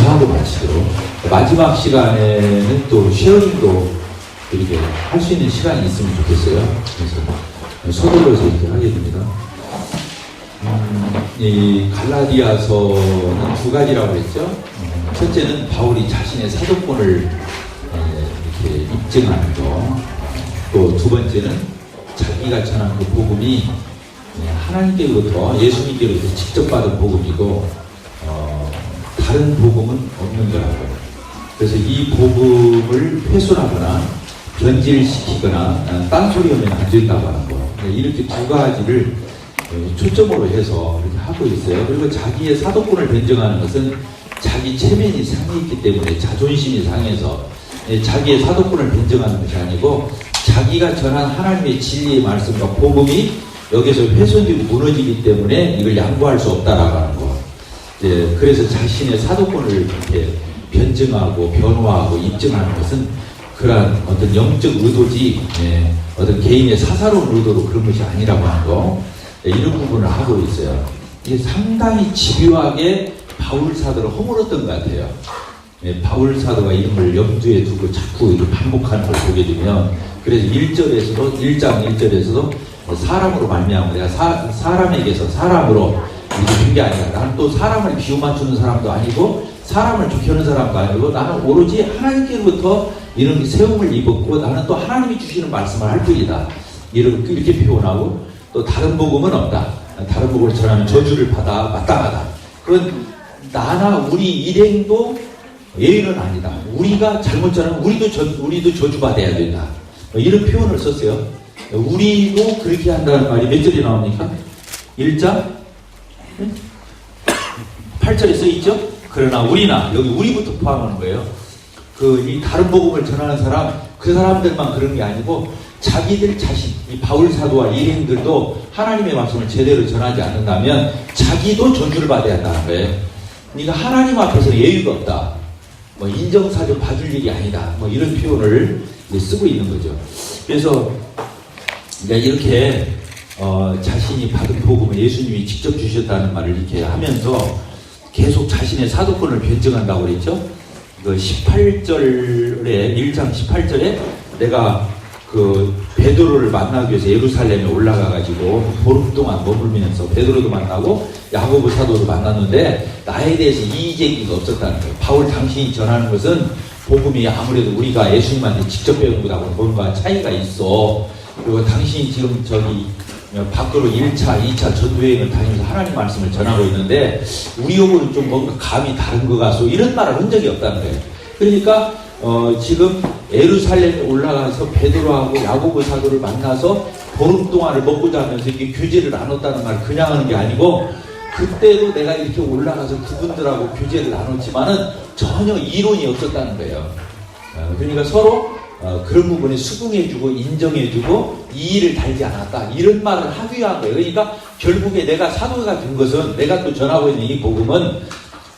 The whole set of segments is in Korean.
감사하고 마치도록, 마지막 시간에는 또 쉐어링도 이렇게 할 수 있는 시간이 있으면 좋겠어요. 그래서 서둘러서 이렇게 하게 됩니다. 이 갈라디아서는 두 가지라고 했죠. 첫째는 바울이 자신의 사도권을 이렇게 입증하는 거. 또 두 번째는 자기가 전한 그 복음이 하나님께로부터, 예수님께로부터 직접 받은 복음이고 다른 복음은 없는 거라고. 그래서 이 복음을 훼손하거나 변질시키거나 딴소리하면 안 된다고 하는 거. 이렇게 두 가지를 초점으로 해서 이렇게 하고 있어요. 그리고 자기의 사도권을 변증하는 것은 자기 체면이 상해있기 때문에, 자존심이 상해서 자기의 사도권을 변증하는 것이 아니고, 자기가 전한 하나님의 진리의 말씀과 복음이 여기서 훼손되고 무너지기 때문에 이걸 양보할 수 없다라고 하는 거. 그래서 자신의 사도권을 이렇게 변증하고 변화하고 입증하는 것은 그러한 어떤 영적 의도지, 어떤 개인의 사사로운 의도로 그런 것이 아니라고 하는 거. 이런 부분을 하고 있어요. 이게 상당히 집요하게 바울 사도를 허물었던 것 같아요. 바울 사도가 이런 걸 염두에 두고 자꾸 이렇게 반복하는 걸 보게 되면, 그래서 1절에서도, 1장 1절에서도 사람으로 말미암아 내가 사람에게서 사람으로 이렇게 된 게 아니라, 나는 또 사람을 비유 맞추는 사람도 아니고 사람을 좋게하는 사람도 아니고, 나는 오로지 하나님께로부터 이런 세움을 입었고 나는 또 하나님이 주시는 말씀을 할 뿐이다. 이렇게 표현하고, 또 다른 복음은 없다. 다른 복음을 전하면 저주를 받아 마땅하다. 그건 나나 우리 일행도 예의는 아니다. 우리가 잘못 전하면 우리도 저주받아야 된다. 이런 표현을 썼어요. 우리도 그렇게 한다는 말이 몇 절이 나옵니까? 1장 8절에 써있죠? 그러나 우리나, 여기 우리부터 포함하는 거예요. 이 다른 복음을 전하는 사람, 그 사람들만 그런 게 아니고 자기들 자신, 이 바울 사도와 일행들도 하나님의 말씀을 제대로 전하지 않는다면 자기도 저주를 받아야 한다는 거예요. 그러니까 하나님 앞에서 예의가 없다. 인정사정 봐줄 일이 아니다. 이런 표현을 쓰고 있는 거죠. 그래서 이렇게 자신이 받은 복음을 예수님이 직접 주셨다는 말을 이렇게 하면서 계속 자신의 사도권을 변증한다고 그랬죠. 18절에, 1장 18절에 내가 베드로를 만나기 위해서 예루살렘에 올라가가지고 보름 동안 머물면서 베드로도 만나고 야고보 사도도 만났는데 나에 대해서 이의제기가 없었다는 거예요. 바울, 당신이 전하는 것은 복음이 아무래도 우리가 예수님한테 직접 배운 것하고 뭔가 차이가 있어. 그리고 당신이 지금 밖으로 1차, 2차 전도여행을 다니면서 하나님 말씀을 전하고 있는데 우리하고는 좀 뭔가 감이 다른 것 같소. 이런 말을 한 적이 없다는 거예요. 그러니까 지금 예루살렘에 올라가서 베드로하고 야고보 사도를 만나서 보름 동안을 먹고 자면서 이렇게 교제를 나눴다는 말을 그냥 하는 게 아니고, 그때도 내가 이렇게 올라가서 그분들하고 교제를 나눴지만은 전혀 이론이 없었다는 거예요. 그러니까 서로 그런 부분에 수긍해주고 인정해주고 이의를 달지 않았다. 이런 말을 하기 위한 거예요. 그러니까 결국에 내가 사도가 된 것은, 내가 또 전하고 있는 이 복음은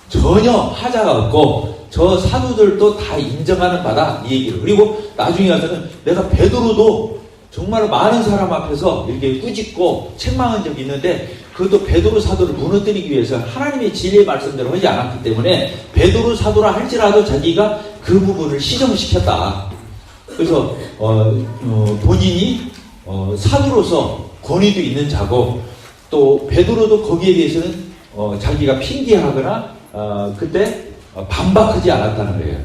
전혀 하자가 없고 저 사도들도 다 인정하는 바다, 이 얘기를. 그리고 나중에 가서는 내가 베드로도 정말 많은 사람 앞에서 이렇게 꾸짖고 책망한 적이 있는데, 그것도 베드로 사도를 무너뜨리기 위해서 하나님의 진리의 말씀대로 하지 않았기 때문에 베드로 사도라 할지라도 자기가 그 부분을 시정시켰다. 그래서 본인이 사도로서 권위도 있는 자고, 또 베드로도 거기에 대해서는 자기가 핑계하거나 그때 반박하지 않았다는 거예요.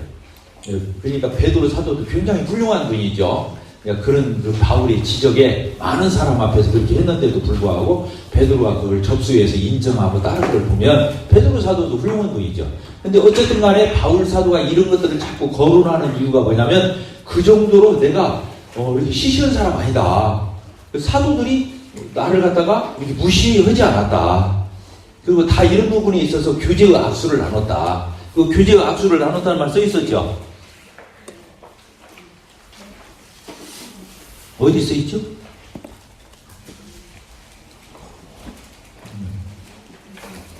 그러니까 베드로 사도도 굉장히 훌륭한 분이죠. 그런 바울의 지적에 많은 사람 앞에서 그렇게 했는데도 불구하고 베드로가 그걸 접수해서 인정하고 따른 걸 보면 베드로 사도도 훌륭한 분이죠. 근데 어쨌든 간에 바울 사도가 이런 것들을 자꾸 거론하는 이유가 뭐냐면, 그 정도로 내가 이렇게 시시한 사람 아니다. 사도들이 나를 갖다가 이렇게 무시하지 않았다. 그리고 다 이런 부분에 있어서 교제의 악수를 나눴다. 그 교제의 악수를 나눴다는 말 써 있었죠. 어디 써 있죠?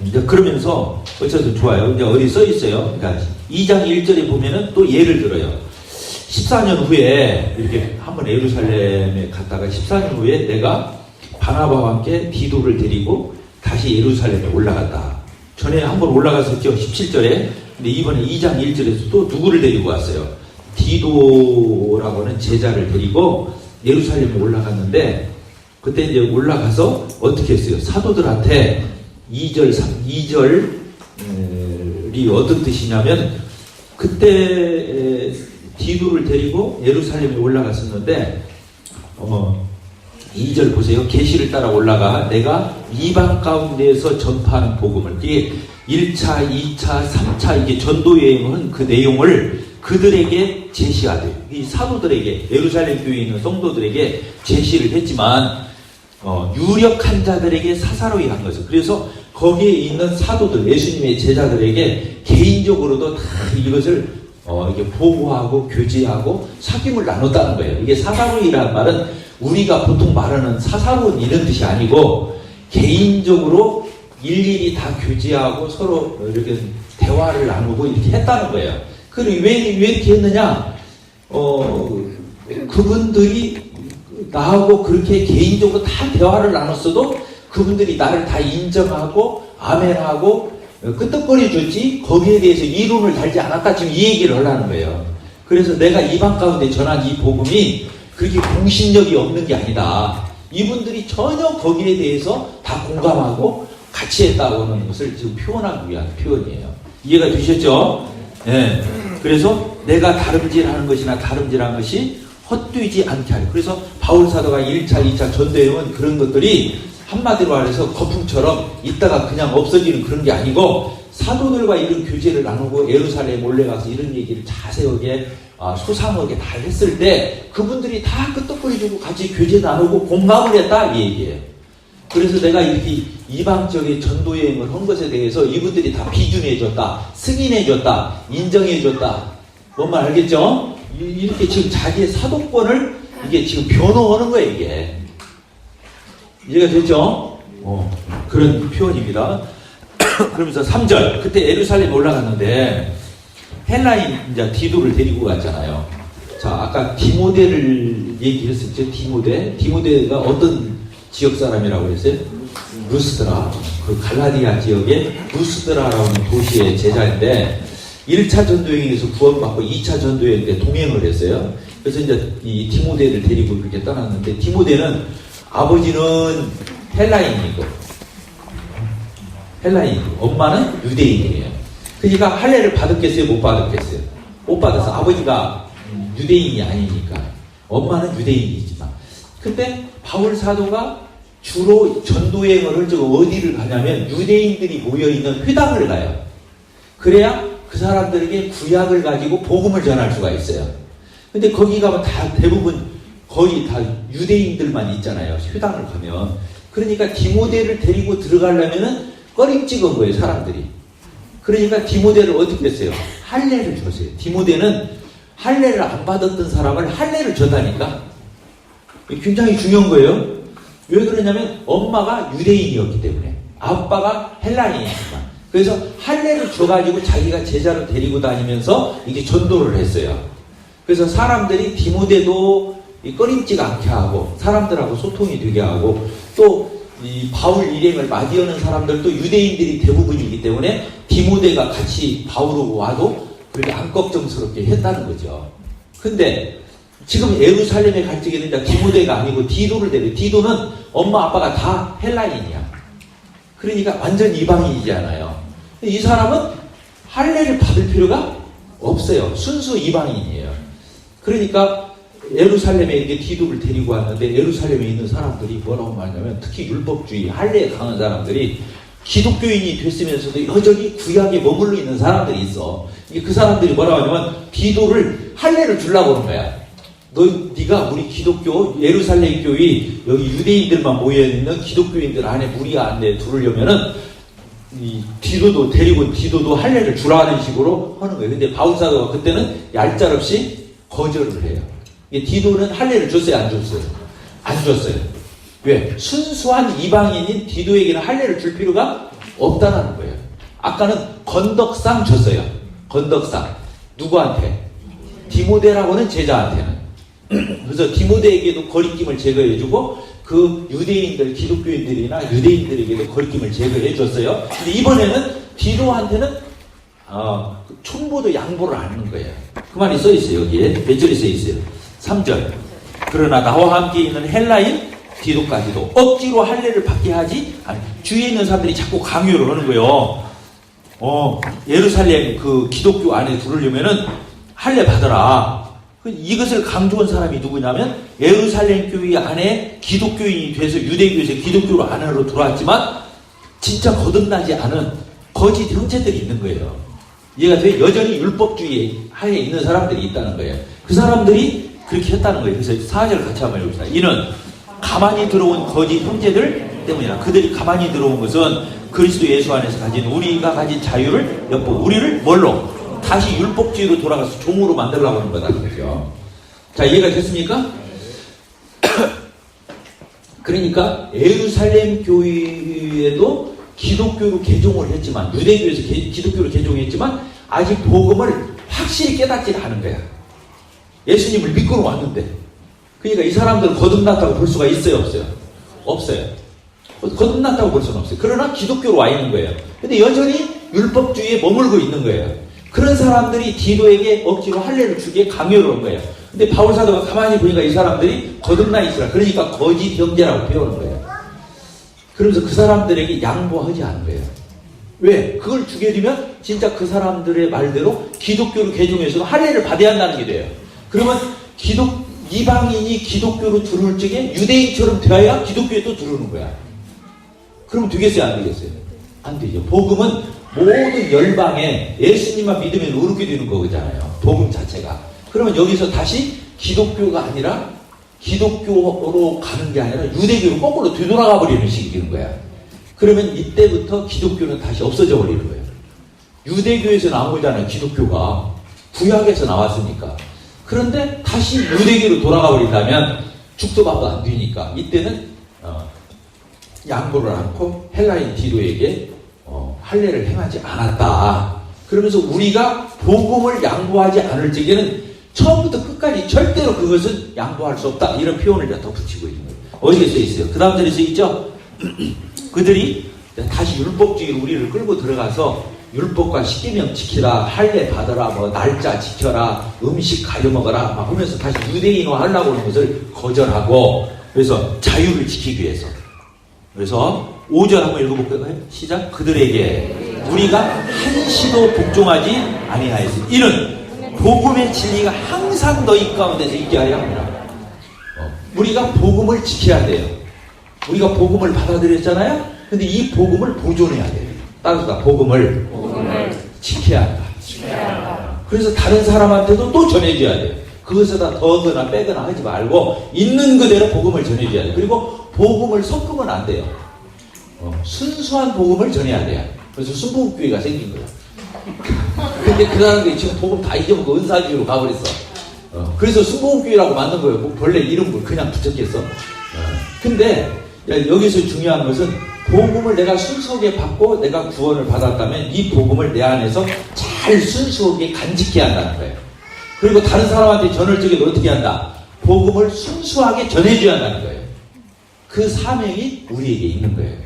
이제 그러면서 어쨌든 좋아요. 이제 어디 써 있어요. 그러니까 2장 1절에 보면은 또 예를 들어요. 14년 후에 이렇게 한번 예루살렘에 갔다가 14년 후에 내가 바나바와 함께 디도를 데리고 다시 예루살렘에 올라갔다. 전에 한번 올라갔었죠. 17절에. 근데 이번에 2장 1절에서 또 누구를 데리고 왔어요? 디도라고 하는 제자를 데리고 예루살렘에 올라갔는데, 그때 이제 올라가서 어떻게 했어요? 사도들한테 2절이 어떤 뜻이냐면, 그때 디도를 데리고 예루살렘에 올라갔었는데, 2절 보세요. 계시를 따라 올라가 내가 이방 가운데에서 전파하는 복음을, 그게 1차, 2차, 3차 이게 전도 여행은 그 내용을 그들에게 제시하되, 이 사도들에게, 예루살렘 교회에 있는 성도들에게 제시를 했지만 유력한 자들에게 사사로이 한 것을, 그래서 거기에 있는 사도들, 예수님의 제자들에게 개인적으로도 다 이것을 이게 보고하고 교제하고 사귐을 나눴다는 거예요. 이게 사사로이라는 말은 우리가 보통 말하는 사사로운 이런 뜻이 아니고, 개인적으로 일일이 다 교제하고 서로 이렇게 대화를 나누고 이렇게 했다는 거예요. 그리고 왜 이렇게 했느냐? 그분들이 나하고 그렇게 개인적으로 다 대화를 나눴어도 그분들이 나를 다 인정하고 아멘하고 끄떡거려 줬지, 거기에 대해서 이론을 달지 않았다, 지금 이 얘기를 하려는 거예요. 그래서 내가 이방 가운데 전한 이 복음이 그렇게 공신력이 없는 게 아니다. 이분들이 전혀 거기에 대해서 다 공감하고 같이 했다고 하는 것을 지금 표현하기 위한 표현이에요. 이해가 되셨죠? 네. 그래서 내가 다름질하는 것이나 다름질한 것이 헛되지 않게 하려. 그래서 바울 사도가 1차, 2차 전도여행은 그런 것들이 한마디로 말해서 거품처럼 있다가 그냥 없어지는 그런 게 아니고, 사도들과 이런 교제를 나누고 예루살렘에 올라가서 이런 얘기를 자세하게 소상하게 다 했을 때 그분들이 다 끄떡거리고 같이 교제 나누고 공감을 했다, 이 얘기예요. 그래서 내가 이렇게 이방적인 전도여행을 한 것에 대해서 이분들이 다 비준해줬다, 승인해줬다, 인정해줬다. 뭔 말 알겠죠? 이렇게 지금 자기의 사도권을 이게 지금 변호하는 거예요, 이게. 이해가 됐죠? 그런 표현입니다. 그러면서 3절, 그때 예루살렘에 올라갔는데 헬라인 이제 디도를 데리고 갔잖아요. 자, 아까 디모데를 얘기했었죠. 디모데가 어떤 지역 사람이라고 했어요? 루스드라, 그 갈라디아 지역의 루스드라라는 도시의 제자인데 1차 전도여행에서 구원받고 2차 전도여행 때 동행을 했어요. 그래서 이제 이 디모데를 데리고 그렇게 떠났는데, 디모데는 아버지는 헬라인이고 엄마는 유대인이에요. 그러니까 할례를 받았겠어요? 못 받았겠어요? 못 받아서, 아버지가 유대인이 아니니까. 엄마는 유대인이지만. 근데 바울 사도가 주로 전도여행을 할 적 어디를 가냐면 유대인들이 모여있는 회당을 가요. 그래야 그 사람들에게 구약을 가지고 복음을 전할 수가 있어요. 근데 거기 가면 다 대부분 거의 다 유대인들만 있잖아요. 회당을 가면. 그러니까 디모데를 데리고 들어가려면은 꺼림찍은 거예요, 사람들이. 그러니까 디모데를 어떻게 했어요? 할례를 줬어요. 디모데는 할례를 안 받았던 사람을 할례를 줬다니까. 굉장히 중요한 거예요. 왜 그러냐면 엄마가 유대인이었기 때문에, 아빠가 헬라인이니까. 그래서 할례를 줘가지고 자기가 제자로 데리고 다니면서 이게 전도를 했어요. 그래서 사람들이 디모데도 꺼림칙 않게 하고 사람들하고 소통이 되게 하고, 또 이 바울 일행을 맞이하는 사람들도 유대인들이 대부분이기 때문에 디모데가 같이 바울하고 와도 그렇게 안 걱정스럽게 했다는 거죠. 근데 지금 예루살렘에 갈 적에는 이제 디모데가 아니고 디도를 데려. 디도는 엄마 아빠가 다 헬라인이야. 그러니까 완전 이방인이잖아요. 이 사람은 할례를 받을 필요가 없어요. 순수 이방인이에요. 그러니까 예루살렘에 이렇게 디도를 데리고 왔는데, 예루살렘에 있는 사람들이 뭐라고 말하냐면, 특히 율법주의, 할례에 강한 사람들이 기독교인이 됐으면서도 여전히 구약에 머물러 있는 사람들이 있어. 그 사람들이 뭐라고 하냐면 디도를 할례를 주려고 하는 거야. 네가 우리 기독교 예루살렘 교회 여기 유대인들만 모여있는 기독교인들 안에 무리 안에 두르려면은 이 디도도 데리고 디도도 할례를 주라는 식으로 하는 거예요. 근데 바울 사도가 그때는 얄짤없이 거절을 해요. 디도는 할례를 줬어요, 안 줬어요? 안 줬어요. 왜? 순수한 이방인인 디도에게는 할례를 줄 필요가 없다는 거예요. 아까는 건덕상 줬어요. 건덕상. 누구한테? 디모데라고는 제자한테는. 그래서 디모데에게도 거리낌을 제거해주고, 그 유대인들, 기독교인들이나 유대인들에게도 거리낌을 제거해줬어요. 근데 이번에는 디도한테는 촌보도 양보를 안 하는 거예요. 그 말이 써 있어요. 여기에 몇 절이 써 있어요. 3절. 그러나 나와 함께 있는 헬라인 디도까지도 억지로 할례를 받게 하지 아니, 주위에 있는 사람들이 자꾸 강요를 하는 거예요. 예루살렘 그 기독교 안에 들으려면은 할례 받아라. 이것을 강조한 사람이 누구냐면 예루살렘 교회 안에 기독교인이 돼서 유대교에서 기독교로 안으로 들어왔지만 진짜 거듭나지 않은 거짓 형제들이 있는 거예요. 이해가 돼요? 여전히 율법주의 하에 있는 사람들이 있다는 거예요. 그 사람들이 그렇게 했다는 거예요. 그래서 4절 같이 한번 읽읍시다. 이는 가만히 들어온 거짓 형제들 때문이라. 그들이 가만히 들어온 것은 그리스도 예수 안에서 가진 우리가 가진 자유를 엿보고 우리를 뭘로? 다시 율법주의로 돌아가서 종으로 만들려고 하는 거다. 그죠? 자, 이해가 됐습니까? 그러니까 예루살렘 교회에도 기독교로 개종을 했지만 유대교에서 기독교로 개종했지만 아직 복음을 확실히 깨닫지 않은 거야. 예수님을 믿고는 왔는데 그러니까 이 사람들은 거듭났다고 볼 수가 있어요? 없어요? 없어요. 거듭났다고 볼 수는 없어요. 그러나 기독교로 와 있는 거예요. 근데 여전히 율법주의에 머물고 있는 거예요. 그런 사람들이 디도에게 억지로 할례를 주기에 강요를 한 거예요. 근데 바울사도가 가만히 보니까 이 사람들이 거듭나 있으라. 그러니까 거짓 형제라고 배우는 거예요. 그러면서 그 사람들에게 양보하지 않은 거예요. 왜? 그걸 주게 되면 진짜 그 사람들의 말대로 기독교로 개종해서도 할례를 받아야 한다는 게 돼요. 그러면 이방인이 기독교로 들어올 적에 유대인처럼 되어야 기독교에 또 들어오는 거야. 그럼 되겠어요? 안 되겠어요? 안 되죠. 복음은 모든 열방에 예수님만 믿으면 의롭게 되는 거잖아요. 복음 자체가. 그러면 여기서 다시 기독교가 아니라 기독교로 가는 게 아니라 유대교로 거꾸로 되돌아가 버리는 식이 되는 거야. 그러면 이때부터 기독교는 다시 없어져 버리는 거예요. 유대교에서 나온 거잖아요. 기독교가. 구약에서 나왔으니까. 그런데 다시 유대교로 돌아가 버린다면 죽도 밥도 안 되니까 이때는 양보를 않고 헬라인 디도에게 할례를 행하지 않았다. 그러면서 우리가 복음을 양보하지 않을 적에는 처음부터 끝까지 절대로 그것은 양보할 수 없다. 이런 표현을 더 붙이고 있는 거예요. 어디에 써 있어요? 그 다음 절에 써 있죠? 그들이 다시 율법주의로 우리를 끌고 들어가서 율법과 십계명 지키라, 할례 받아라, 뭐 날짜 지켜라, 음식 가려 먹어라 막 하면서 다시 유대인화 하려고 하는 것을 거절하고 그래서 자유를 지키기 위해서 그래서 5절 한번 읽어볼까요? 시작. 그들에게 우리가 한시도 복종하지 아니하였으니 이는 복음의 진리가 항상 너희 가운데서 있게 하려 합니다. 우리가 복음을 지켜야 돼요. 우리가 복음을 받아들였잖아요. 근데 이 복음을 보존해야 돼요. 따라서 복음을 지켜야 한다. 그래서 다른 사람한테도 또 전해줘야 돼요. 그것에다 더거나 빼거나 하지 말고 있는 그대로 복음을 전해줘야 돼요. 그리고 복음을 섞으면 안 돼요. 순수한 복음을 전해야 돼요. 그래서 순복음교회가 생긴 거예요. 근데 그 사람들이 지금 복음 다 잊어먹고 은사주의로 가버렸어. 그래서 순복음교회라고 만든 거예요. 뭐 본래 이름을 그냥 붙였겠어. 근데 여기서 중요한 것은 복음을 내가 순수하게 받고 내가 구원을 받았다면 이 복음을 내 안에서 잘 순수하게 간직해야 한다는 거예요. 그리고 다른 사람한테 전할 적에도 어떻게 한다? 복음을 순수하게 전해줘야 한다는 거예요. 그 사명이 우리에게 있는 거예요.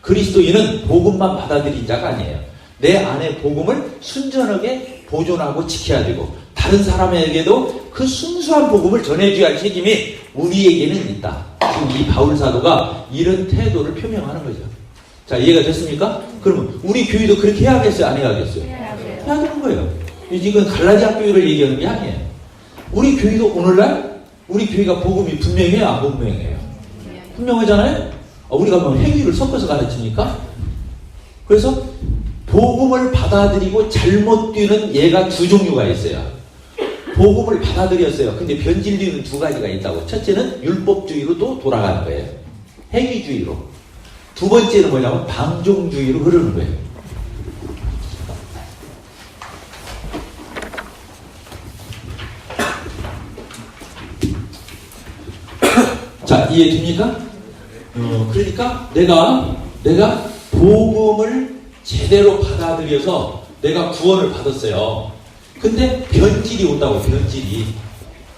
그리스도인은 복음만 받아들인 자가 아니에요. 내 안에 복음을 순전하게 보존하고 지켜야 되고 다른 사람에게도 그 순수한 복음을 전해줘야 할 책임이 우리에게는 있다. 지금 이 바울 사도가 이런 태도를 표명하는 거죠. 자, 이해가 됐습니까? 그러면 우리 교회도 그렇게 해야겠어요? 안 해야겠어요? 해야 되는 거예요. 이건 갈라디아 교회를 얘기하는 게 아니에요. 우리 교회도 오늘날 우리 교회가 복음이 분명해요? 안 분명해요? 분명하잖아요? 우리가 뭐 행위를 섞어서 가르치니까? 그래서 복음을 받아들이고 잘못 뛰는 예가 두 종류가 있어요. 복음을 받아들였어요. 근데 변질되는 두 가지가 있다고. 첫째는 율법주의로 또 돌아가는 거예요. 행위주의로. 두 번째는 뭐냐면 방종주의로 흐르는 거예요. 자, 이해됩니까? 그러니까 내가 복음을 제대로 받아들여서 내가 구원을 받았어요. 근데 변질이 온다고.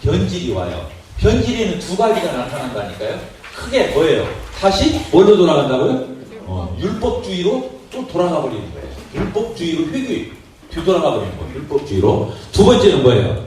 변질이 와요. 변질에는 두 가지가 나타난다니까요. 크게 뭐예요? 다시 뭘로 돌아간다고요? 율법주의로 또 돌아가 버리는 거예요. 율법주의로 뒤돌아가 버리는 거예요. 율법주의로. 두 번째는 뭐예요?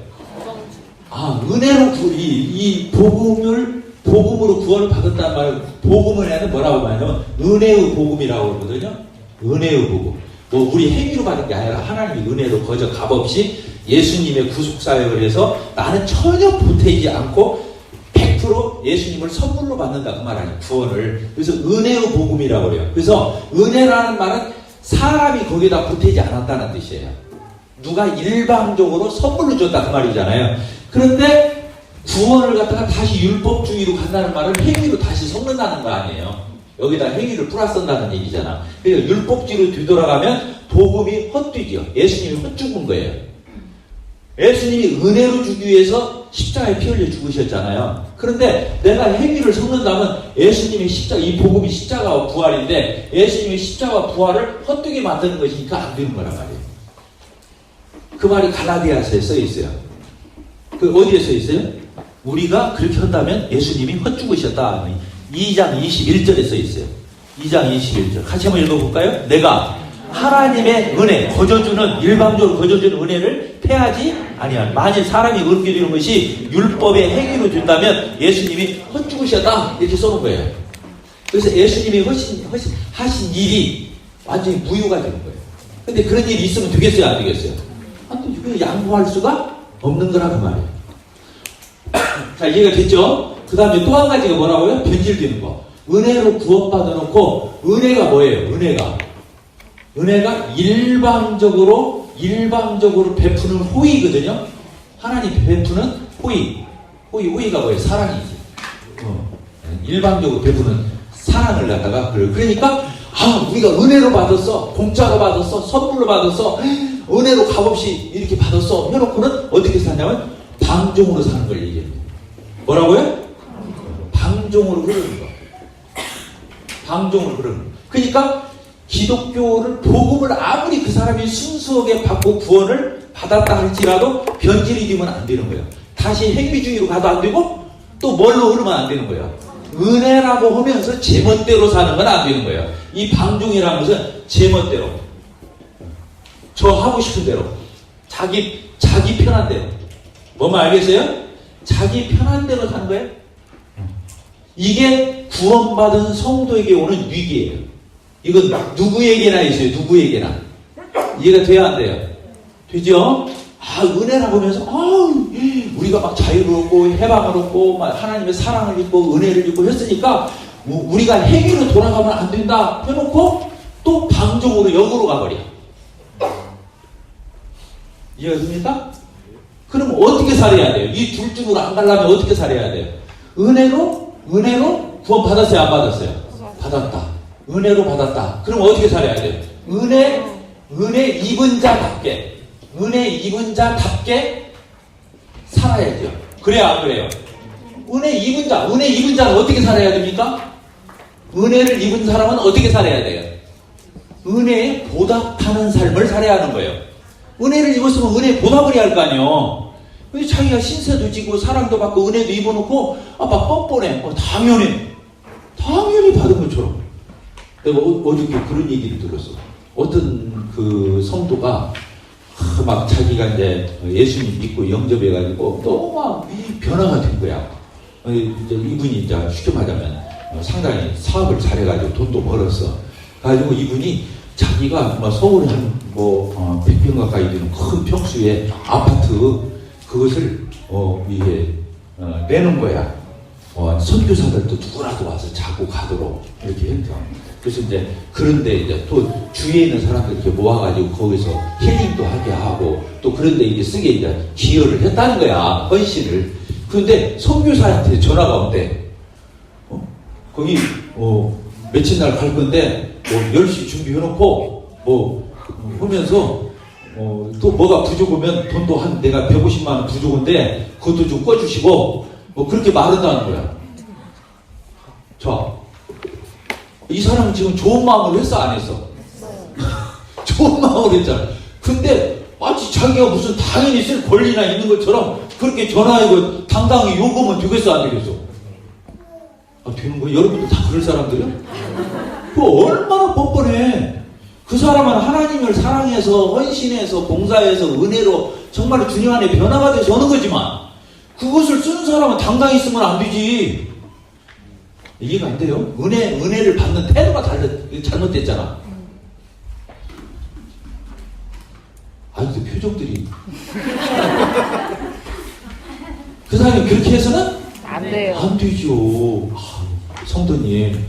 은혜로 이 복음으로 구원을 받았다는 말은, 복음을 해는 뭐라고 말하냐면 은혜의 복음이라고 그러거든요. 은혜의 복음. 뭐 우리 행위로 받은 게 아니라 하나님이 은혜로 거저 값없이 예수님의 구속사역을 해서 나는 전혀 보태지 않고 100% 예수님을 선물로 받는다 그 말 아니에요. 구원을. 그래서 은혜의 복음이라고 그래요. 그래서 은혜라는 말은 사람이 거기다 보태지 않았다는 뜻이에요. 누가 일방적으로 선물로 줬다 그 말이잖아요. 그런데 구원을 갖다가 다시 율법주의로 간다는 말은 행위로 다시 섞는다는 거 아니에요. 여기다 행위를 플러스한다는 얘기잖아. 그러니까 율법주의로 뒤돌아가면 복음이 헛되죠. 예수님이 헛죽은 거예요. 예수님이 은혜로 주기 위해서 십자가에 피 흘려 죽으셨잖아요. 그런데 내가 행위를 섞는다면 예수님의 십자가, 이 복음이 십자가와 부활인데 예수님의 십자가와 부활을 헛되게 만드는 것이니까 안 되는 거란 말이에요. 그 말이 갈라디아서에 써 있어요. 그 어디에 써 있어요? 우리가 그렇게 한다면 예수님이 헛죽으셨다. 2장 21절에 써 있어요. 2장 21절. 같이 한번 읽어볼까요? 내가 하나님의 은혜, 거저주는, 일방적으로 거저주는 은혜를 패하지 아니하는. 만일 사람이 그렇게 되는 것이 율법의 행위로 준다면 예수님이 헛죽으셨다. 이렇게 써놓은 거예요. 그래서 예수님이 하신 일이 완전히 무효가 되는 거예요. 근데 그런 일이 있으면 되겠어요? 안 되겠어요? 안 되죠. 양보할 수가 없는 거라 그 말이에요. 자, 이해가 됐죠? 그 다음에 또 한 가지가 뭐라고요? 변질되는 거. 은혜로 구원받아 놓고, 은혜가 뭐예요? 은혜가 일방적으로 베푸는 호의거든요? 하나님 베푸는 호의가 뭐예요? 사랑이지. 일방적으로 베푸는 사랑을 갖다가, 그러니까, 우리가 은혜로 받았어. 공짜로 받았어. 선물로 받았어. 은혜로 값없이 이렇게 받았어. 해놓고는 어떻게 사냐면, 방종으로 사는 걸 얘기해요. 뭐라고요? 방종으로 흐르는 거. 방종으로 흐르는 거. 그러니까 기독교를, 복음을 아무리 그 사람이 순수하게 받고 구원을 받았다 할지라도 변질이 되면 안 되는 거예요. 다시 행위주의로 가도 안 되고 또 뭘로 흐르면 안 되는 거예요. 은혜라고 하면서 제멋대로 사는 건 안 되는 거예요. 이 방종이라는 것은 제멋대로, 저 하고 싶은 대로, 자기 편한 대로. 뭐만 알겠어요? 자기 편한 대로 사는 거예요. 이게 구원받은 성도에게 오는 위기예요. 이건 누구에게나 있어요. 누구에게나. 이해가 돼야 안 돼요? 되죠? 은혜라고 하면서 우리가 막 자유롭고 해방을 얻고 막 하나님의 사랑을 입고 은혜를 입고 했으니까 우리가 행위로 돌아가면 안 된다 해놓고 또 방종으로 역으로 가버려. 이해가 됩니까? 그럼 어떻게 살아야 돼요? 이 둘 중으로 안 가려면 어떻게 살아야 돼요? 은혜로 구원 받았어요? 안 받았어요? 받았다. 은혜로 받았다. 그럼 어떻게 살아야 돼요? 은혜 입은 자답게 살아야죠. 그래야 안 그래요? 은혜 입은 자는 어떻게 살아야 됩니까? 은혜를 입은 사람은 어떻게 살아야 돼요? 은혜에 보답하는 삶을 살아야 하는 거예요. 은혜를 입었으면 은혜에 보답을 해야 할 거 아니에요. 자기가 신세도 지고 사랑도 받고 은혜도 입어놓고 막 뻔뻔해. 당연히 받은 것처럼. 내가 어저께 그런 얘기를 들었어. 어떤 그 성도가 막 자기가 이제 예수님 믿고 영접해가지고 너무 막 변화가 된 거야. 이제 이분이 이제 쉽게 말하면 상당히 사업을 잘해가지고 돈도 벌었어. 가지고 이분이 자기가 서울에 한 100평 가까이 되는 큰 평수의 아파트 그것을 이게 내는 거야. 선교사들도 누구라도 와서 자고 가도록 이렇게 했죠. 그래서 이제 그런데 이제 또 주위에 있는 사람들 이렇게 모아가지고 거기서 힐링도 하게 하고 또 그런데 이제 쓰게 이제 기여를 했다는 거야. 헌신을. 그런데 선교사한테 전화가 온대. 거기 며칠 날 갈 건데 10시 준비해놓고 하면서 또 뭐가 부족하면 돈도 한 내가 150만 원 부족한데 그것도 좀 꺼주시고 그렇게 말한다는 거야. 자, 이 사람은 지금 좋은 마음으로 했어 안 했어? 좋은 마음으로 했잖아. 근데 마치 자기가 무슨 당연히 쓸 권리나 있는 것처럼 그렇게 전화하고 당당히 요구하면 되겠어 안 되겠어? 되는 거야? 여러분도 다 그럴 사람들이야? 얼마나 뻔뻔해. 그 사람은 하나님을 사랑해서 헌신해서 봉사해서 은혜로 정말 주님 안에 변화가 돼서 오는 거지만 그것을 쓰는 사람은 당당히 쓰면 안 되지. 이해가 안 돼요? 은혜를 받는 태도가 잘못됐잖아. 아직도 표정들이. 그 사람이 그렇게 해서는 안 돼요. 안 되죠. 성도님,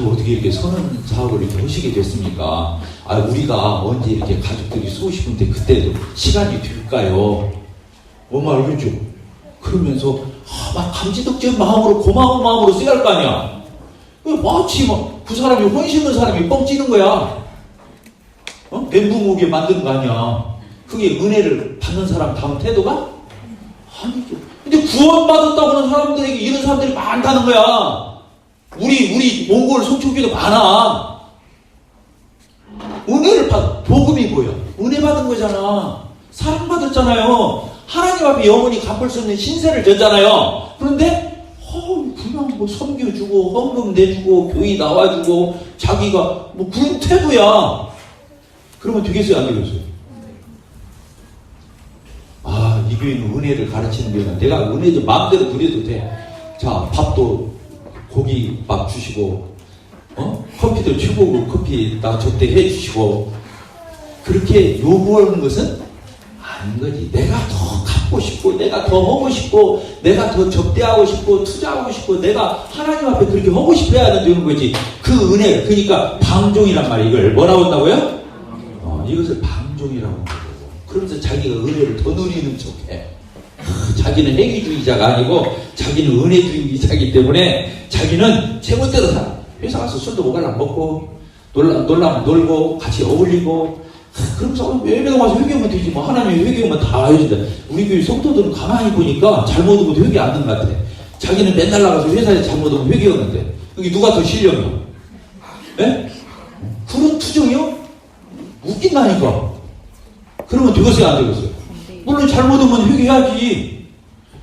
어떻게 이렇게 선한 사업을 이렇게 하시게 됐습니까? 우리가 언제 이렇게 가족들이 쓰고 싶은데 그때도 시간이 될까요? 엄마 알겠죠? 그러면서 막 감지덕지한 마음으로 고마운 마음으로 써야 할 거 아니야. 마치 그 사람이 헌신한 사람이 뻥찌는 거야. 멘붕 오게 만드는 거 아니야. 그게 은혜를 받는 사람 다음 태도가 아니죠. 근데 구원받았다고 하는 사람들에게 이런 사람들이 많다는 거야. 우리 몽골 송초교도 많아. 은혜를 복음이 뭐야? 은혜 받은 거잖아. 사랑받았잖아요. 하나님 앞에 영원히 갚을 수 없는 신세를 졌잖아요. 그런데 그냥 섬겨주고 헌금 내주고 교회 나와주고 자기가 그런 태도야. 그러면 되겠어요? 안 되겠어요? 이 교회는 은혜를 가르치는 교회는 내가 은혜 좀 마음대로 부려도 돼. 자, 밥도 고기밥 주시고 커피도 최고급 커피 나 접대해 주시고 그렇게 요구하는 것은 아닌 거지. 내가 더 갖고 싶고 내가 더 하고 싶고 내가 더 접대하고 싶고 투자하고 싶고 내가 하나님 앞에 그렇게 하고 싶어야 되는 거지. 그 은혜, 그러니까 방종이란 말이야. 이걸 뭐라고 한다고요? 이것을 방종이라고 한다고. 그러면서 자기가 은혜를 더 누리는 척해. 자기는 행위주의자가 아니고 자기는 은혜주의자이기 때문에 자기는 제멋대로 살아. 회사 가서 술도 먹으려면 먹고 놀라면 놀고 같이 어울리고 그러면서 예배가 와서 회개하면 되지. 하나님이 회개하면 다 해준다. 우리 교회 성도들은 가만히 보니까 잘못 오면 회개 안 하는 것 같아. 자기는 맨날 나가서 회사에 잘못 오면 회개하는데 여기 누가 더 실력이야? 예? 그런 투정이요? 웃긴다니까. 그러면 되겠어요? 안 되겠어요? 물론 잘못 오면 회개해야지.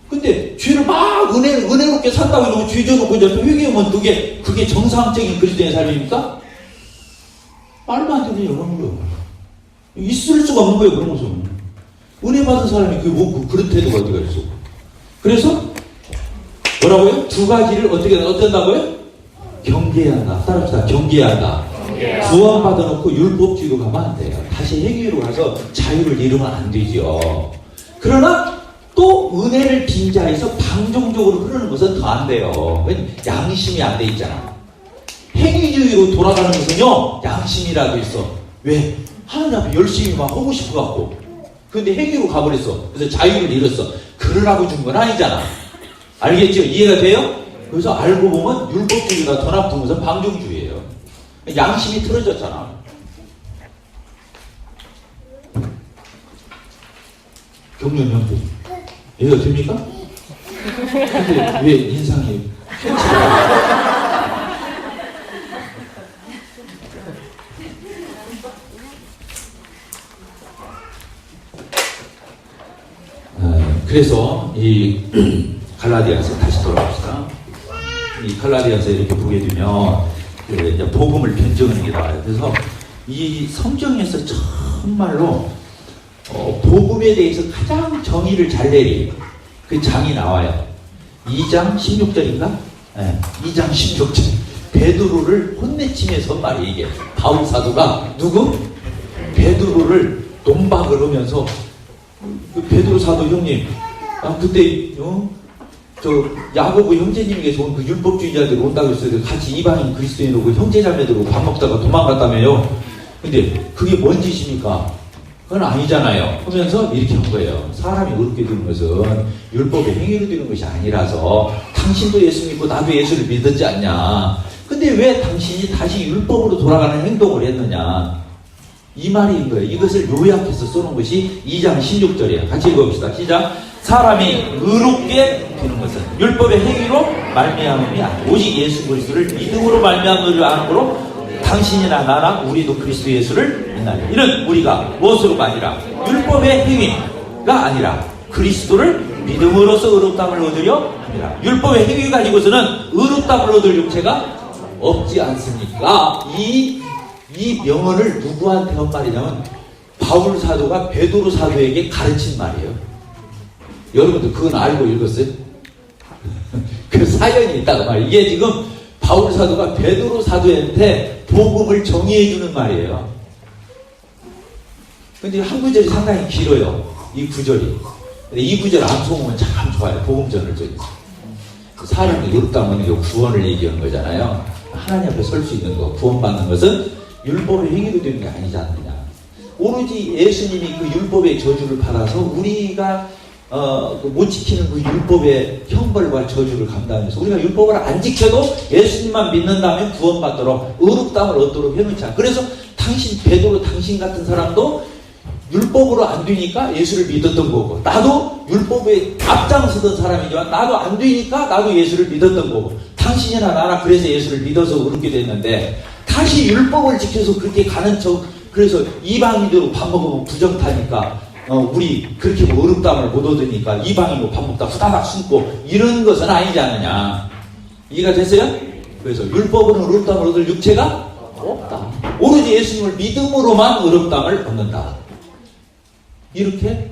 근데 죄를 막 은혜롭게 산다고 이러고 죄 져놓고 이제 회개하면 그게 정상적인 그리스도인의 삶입니까? 말도 안 되는 이런 거예요. 있을 수가 없는 거예요. 그런 모습은. 은혜 받은 사람이 그런 태도가 어디가 있어. 그래서 뭐라고요? 두 가지를 어떤다고요? 경계해야 한다. 따라합시다. 경계해야 한다. 구원 받아놓고 율법주의로 가면 안 돼요. 다시 행위로 가서 자유를 잃으면 안 되죠. 그러나 또 은혜를 빙자해서 방종적으로 흐르는 것은 더 안 돼요. 왜냐면 양심이 안 돼 있잖아. 행위주의로 돌아가는 것은요, 양심이라도 있어. 왜? 하나님 앞에 열심히 막 하고 싶어갖고. 근데 행위로 가버렸어. 그래서 자유를 잃었어. 그러라고 준 건 아니잖아. 알겠죠? 이해가 돼요? 그래서 알고 보면 율법주의가 더 나쁜 것은 방종주의예요. 양심이 틀어졌잖아. 경륜 형제, 이해가 됩니까? 근데 왜 인상이 그래서 이 갈라디아서 다시 돌아갑시다. 이 갈라디아서 이렇게 보게 되면 이제 복음을 변증하는 게 나와요. 그래서 이 성경에서 정말로 복음에 대해서 가장 정의를 잘 내린 그 장이 나와요. 2장 16절인가? 네, 2장 16절. 베드로를 혼내치면서 말이에요. 이게 바울 사도가 누구? 베드로를 논박을 하면서 베드로 사도 형님, 그때 저 야고보 형제님에게서 온 그 율법주의자들 온다고 했어요. 같이 이방인 그리스도인으로 형제자매들로 밥 먹다가 도망갔다며요. 근데 그게 뭔 짓입니까? 그건 아니잖아요. 하면서 이렇게 한 거예요. 사람이 어렵게 되는 것은 율법의 행위로 되는 것이 아니라서 당신도 예수 믿고 나도 예수를 믿었지 않냐. 근데 왜 당신이 다시 율법으로 돌아가는 행동을 했느냐. 이 말인 거예요. 이것을 요약해서 써놓은 것이 2장 16절이에요. 같이 읽어봅시다. 시작. 사람이 의롭게 되는 것은 율법의 행위로 말미암음이 아니라 오직 예수 그리스도를 믿음으로 말미암음을 아는 거로 당신이나 나나 우리도 그리스도 예수를 믿나니 이는 우리가 무엇으로가 아니라 율법의 행위가 아니라 그리스도를 믿음으로써 의롭다함을 얻으려 합니다. 율법의 행위 가지고서는 의롭다함을 얻을 육체가 없지 않습니까? 이 이 명언을 누구한테 한 말이냐면 바울 사도가 베드로 사도에게 가르친 말이에요. 여러분들 그건 알고 읽었어요? 그 사연이 있다고 말이에요. 이게 지금 바울 사도가 베드로 사도한테 복음을 정의해 주는 말이에요. 근데 한 구절이 상당히 길어요. 이 구절이. 근데 이 구절 암송은 참 좋아요. 복음전을 쪽에서. 사람이 율당 하는 게 구원을 얘기하는 거잖아요. 하나님 앞에 설 수 있는 거, 구원받는 것은 율법의 행위로 되는 게 아니지 않느냐. 오로지 예수님이 그 율법의 저주를 받아서 우리가 못 지키는 그 율법의 형벌과 저주를 감당해서 우리가 율법을 안 지켜도 예수님만 믿는다면 구원받도록 의롭다함을 얻도록 해놓자. 그래서 당신 베드로 당신 같은 사람도 율법으로 안 되니까 예수를 믿었던 거고, 나도 율법에 앞장서던 사람이지만 나도 안 되니까 나도 예수를 믿었던 거고, 당신이나 나나 그래서 예수를 믿어서 그렇게 됐는데 다시 율법을 지켜서 그렇게 가는 척, 그래서 이방인으로 밥 먹으면 부정 타니까 우리 그렇게 뭐 의롭다함을 못 얻으니까 이방인으로 밥 먹다 후다닥 숨고 이런 것은 아니지 않느냐. 이해가 됐어요? 그래서 율법으로는 의롭다함을 얻을 육체가 없다. 오로지 예수님을 믿음으로만 의롭다함을 얻는다. 이렇게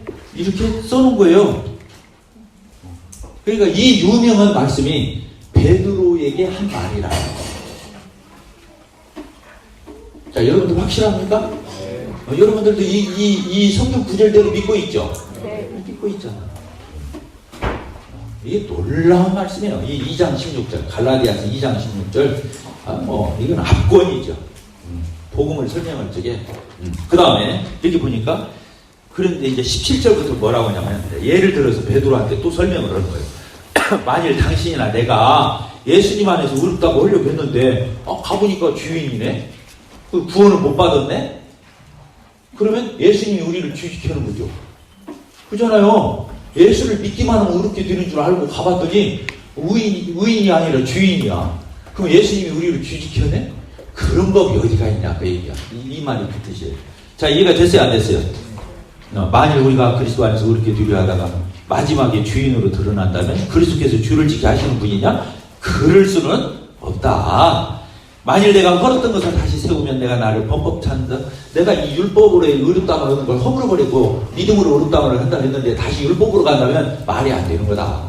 써놓은 거예요. 그러니까 이 유명한 말씀이 베드로에게 한 말이라. 자, 여러분들 확실합니까? 여러분들도 이 성경 구절대로 믿고 있죠? 네. 믿고 있잖아. 이게 놀라운 말씀이에요. 이 2장 16절, 갈라디아서 2장 16절, 이건 압권이죠. 복음을 설명할 적에. 그 다음에 여기 보니까, 그런데 이제 17절부터 뭐라고 하냐면, 예를 들어서 베드로한테 또 설명을 하는 거예요. 만일 당신이나 내가 예수님 안에서 의롭다고 하려고 했는데, 가보니까 주인이네? 그 구원을 못 받았네? 그러면 예수님이 우리를 주식하는 거죠. 그잖아요. 예수를 믿기만 하면 의롭게 되는 줄 알고 가봤더니 의인이 아니라 주인이야. 그럼 예수님이 우리를 주식하네? 그런 법이 어디가 있냐 그 얘기야. 이 말이 그 뜻이에요. 자, 이해가 됐어요 안 됐어요? 만일 우리가 그리스도 안에서 의롭게 되려 하다가 마지막에 주인으로 드러난다면 그리스도께서 주를 지켜 하시는 분이냐? 그럴 수는 없다. 만일 내가 헐었던 것을 다시 세우면 내가 나를 범법 찾는다. 내가 이 율법으로의 의롭다함을 얻는 걸 허물어버리고 믿음으로 의롭다함을 한다 했는데 다시 율법으로 간다면 말이 안 되는 거다.